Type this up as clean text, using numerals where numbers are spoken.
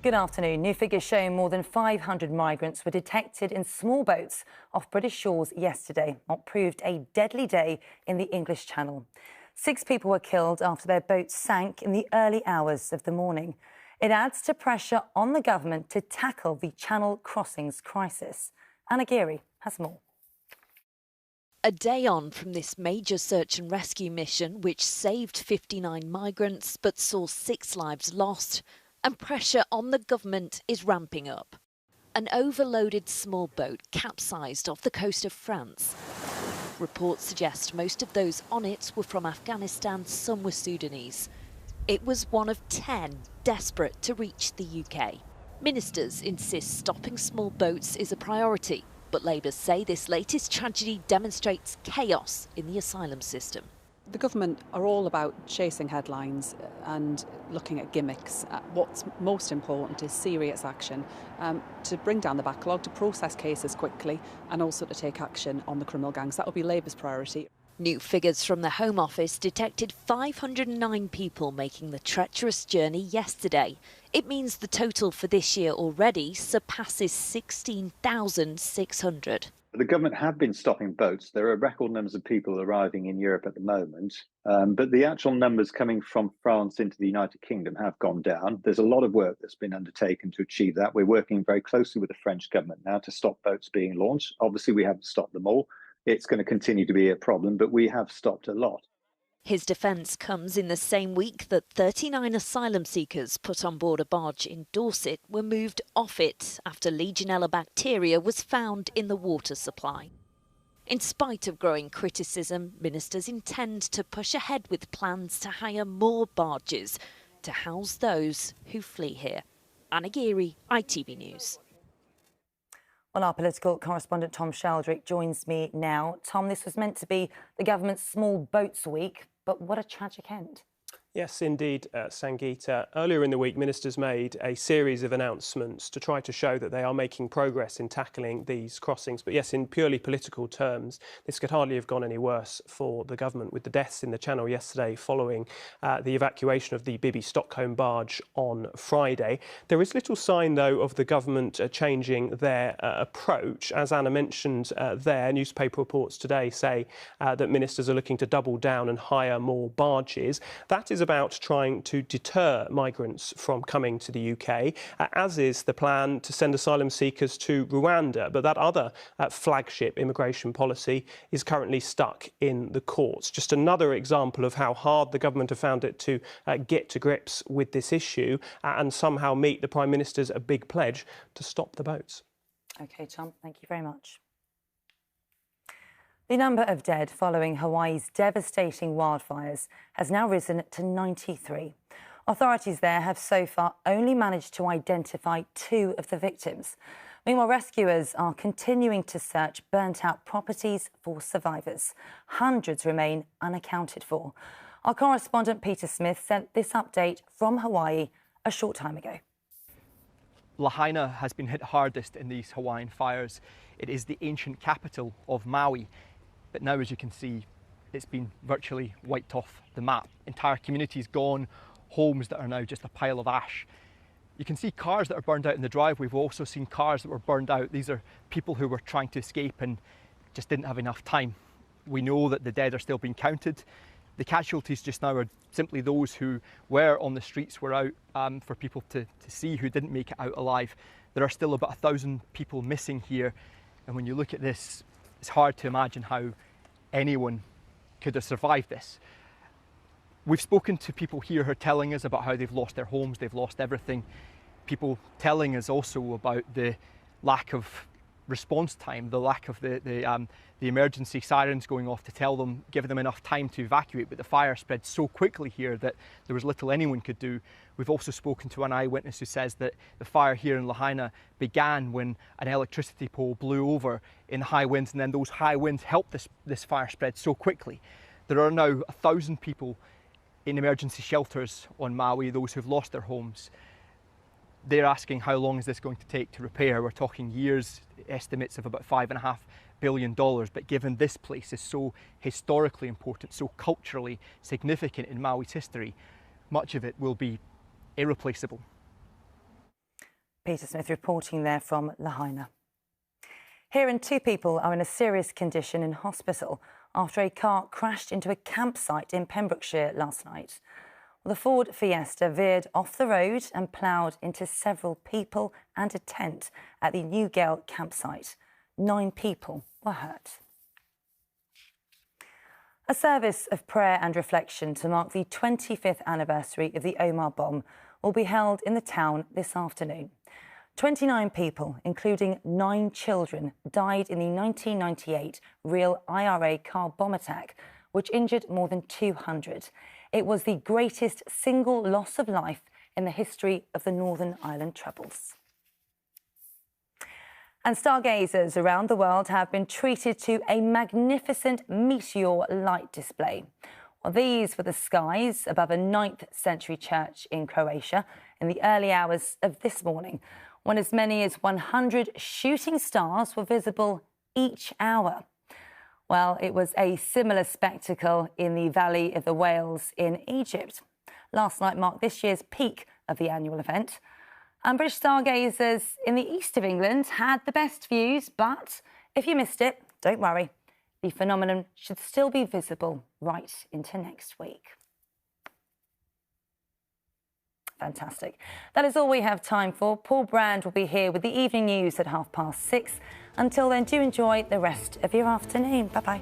Good afternoon. New figures showing more than 500 migrants were detected in small boats off British shores yesterday. What proved a deadly day in the English Channel. 6 people were killed after their boat sank in the early hours of the morning. It adds to pressure on the government to tackle the Channel crossings crisis. Anna Geary has more. A day on from this major search and rescue mission, which saved 59 migrants but saw 6 lives lost, and pressure on the government is ramping up. An overloaded small boat capsized off the coast of France. Reports suggest most of those on it were from Afghanistan, some were Sudanese. It was one of 10 desperate to reach the UK. Ministers insist stopping small boats is a priority, but Labour say this latest tragedy demonstrates chaos in the asylum system. The government are all about chasing headlines and looking at gimmicks. What's most important is serious action to bring down the backlog, to process cases quickly and also to take action on the criminal gangs. That will be Labour's priority. New figures from the Home Office detected 509 people making the treacherous journey yesterday. It means the total for this year already surpasses 16,600. The government have been stopping boats. There are record numbers of people arriving in Europe at the moment, but the actual numbers coming from France into the United Kingdom have gone down. There's a lot of work that's been undertaken to achieve that. We're working very closely with the French government now to stop boats being launched. Obviously, we haven't stopped them all. It's going to continue to be a problem, but we have stopped a lot. His defence comes in the same week that 39 asylum seekers put on board a barge in Dorset were moved off it after Legionella bacteria was found in the water supply. In spite of growing criticism, ministers intend to push ahead with plans to hire more barges to house those who flee here. Anna Geary, ITV News. Well, our political correspondent Tom Sheldrick joins me now. Tom, this was meant to be the government's Small Boats Week, but what a tragic end. Yes, indeed, Sangeeta. Earlier in the week, ministers made a series of announcements to try to show that they are making progress in tackling these crossings. But yes, in purely political terms, this could hardly have gone any worse for the government, with the deaths in the Channel yesterday following the evacuation of the Bibi Stockholm barge on Friday. There is little sign, though, of the government changing their approach. As Anna mentioned there, newspaper reports today say that ministers are looking to double down and hire more barges. That is about trying to deter migrants from coming to the UK, as is the plan to send asylum seekers to Rwanda. But that other flagship immigration policy is currently stuck in the courts. Just another example of how hard the government have found it to get to grips with this issue and somehow meet the Prime Minister's big pledge to stop the boats. OK, Tom, thank you very much. The number of dead following Hawaii's devastating wildfires has now risen to 93. Authorities there have so far only managed to identify 2 of the victims. Meanwhile, rescuers are continuing to search burnt-out properties for survivors. Hundreds remain unaccounted for. Our correspondent Peter Smith sent this update from Hawaii a short time ago. Lahaina has been hit hardest in these Hawaiian fires. It is the ancient capital of Maui. But now, as you can see, it's been virtually wiped off the map. Entire communities gone, homes that are now just a pile of ash. You can see cars that are burned out in the drive. We've also seen cars that were burned out. These are people who were trying to escape and just didn't have enough time. We know that the dead are still being counted. The casualties just now are simply those who were on the streets, were out for people to see, who didn't make it out alive. There are still about 1,000 people missing here. And when you look at this, it's hard to imagine how anyone could have survived this. We've spoken to people here who are telling us about how they've lost their homes, they've lost everything. People telling us also about the lack of response time, the lack of the emergency sirens going off to tell them, give them enough time to evacuate, but the fire spread so quickly here that there was little anyone could do. We've also spoken to an eyewitness who says that the fire here in Lahaina began when an electricity pole blew over in high winds, and then those high winds helped this fire spread so quickly. There are now 1,000 people in emergency shelters on Maui, those who've lost their homes. They're asking how long is this going to take to repair. We're talking years, estimates of about $5.5 billion, but given this place is so historically important, so culturally significant in Maui's history, much of it will be irreplaceable. Peter Smith reporting there from Lahaina. Here, and 2 people are in a serious condition in hospital after a car crashed into a campsite in Pembrokeshire last night. Well, the Ford Fiesta veered off the road and ploughed into several people and a tent at the Newgale campsite. 9 people were hurt. A service of prayer and reflection to mark the 25th anniversary of the Omagh bomb will be held in the town this afternoon. 29 people, including 9 children, died in the 1998 real IRA car bomb attack, which injured more than 200. It was the greatest single loss of life in the history of the Northern Ireland Troubles. And stargazers around the world have been treated to a magnificent meteor light display. Well, these were the skies above a 9th century church in Croatia in the early hours of this morning, when as many as 100 shooting stars were visible each hour. Well, it was a similar spectacle in the Valley of the Whales in Egypt. Last night marked this year's peak of the annual event. And British stargazers in the east of England had the best views, but if you missed it, don't worry. The phenomenon should still be visible right into next week. Fantastic. That is all we have time for. Paul Brand will be here with the evening news at 6:30. Until then, do enjoy the rest of your afternoon. Bye-bye.